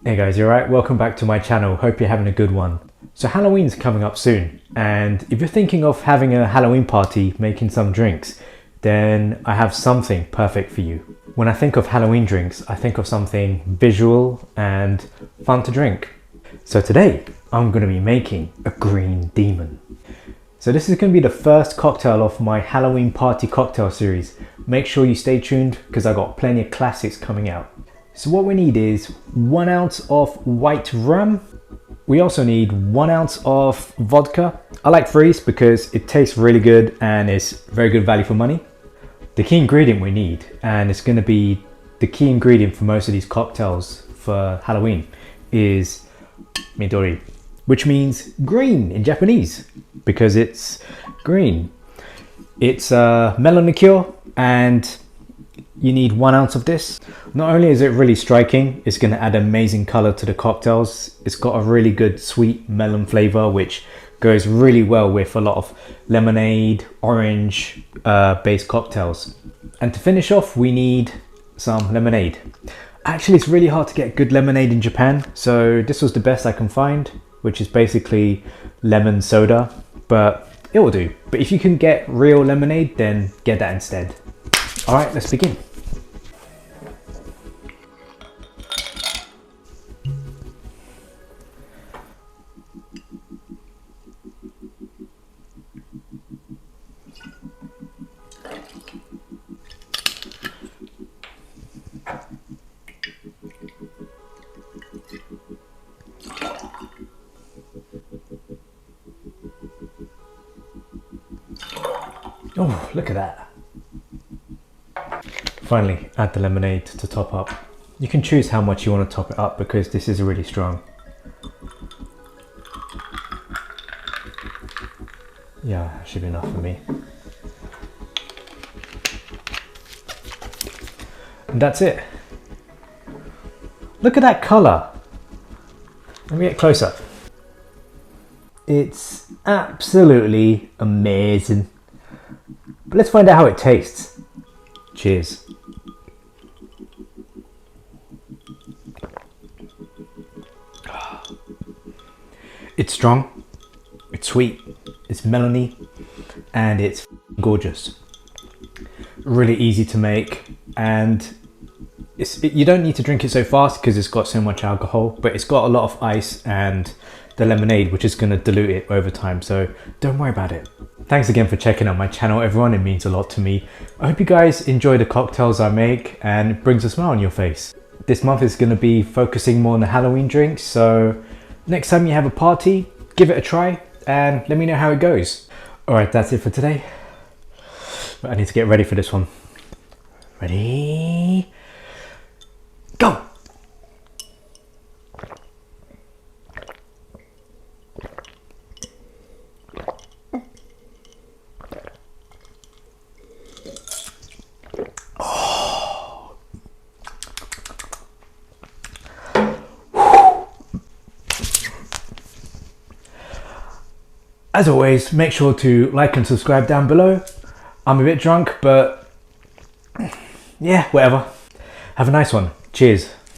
Hey guys, you alright? Welcome back to my channel. Hope you're having a good one. So Halloween's coming up soon, and if you're thinking of having a Halloween party, making some drinks, then I have something perfect for you. When I think of Halloween drinks, I think of something visual and fun to drink. So today, I'm going to be making a green demon. So this is going to be the first cocktail of my Halloween party cocktail series. Make sure you stay tuned because I've got plenty of classics coming out. So what we need is 1 ounce of white rum. We also need 1 ounce of vodka. I like freeze because it tastes really good and it's very good value for money. The key ingredient we need, and it's going to be the key ingredient for most of these cocktails for Halloween, is Midori, which means green in Japanese because it's green. It's a melon liqueur and you need 1 ounce of this. Not only is it really striking, it's going to add amazing color to the cocktails. It's got a really good sweet melon flavor, which goes really well with a lot of lemonade, orange based cocktails. And to finish off, we need some lemonade. Actually, it's really hard to get good lemonade in Japan, so this was the best I can find, which is basically lemon soda, but it will do. But if you can get real lemonade, then get that instead. All right, let's begin. Oh, look at that. Finally, add the lemonade to top up. You can choose how much you want to top it up because this is really strong. Yeah, that should be enough for me. And that's it. Look at that color. Let me get closer. It's absolutely amazing. But let's find out how it tastes. Cheers. It's strong, it's sweet, it's melony, and it's gorgeous. Really easy to make, and you don't need to drink it so fast because it's got so much alcohol, but it's got a lot of ice and the lemonade, which is going to dilute it over time, so don't worry about it. Thanks again for checking out my channel, everyone. It means a lot to me. I hope you guys enjoy the cocktails I make and it brings a smile on your face. This month is going to be focusing more on the Halloween drinks, so next time you have a party, give it a try and let me know how it goes. All right, that's it for today. But I need to get ready for this one. Ready? Go! As always, make sure to like and subscribe down below. I'm a bit drunk, but yeah, whatever. Have a nice one. Cheers.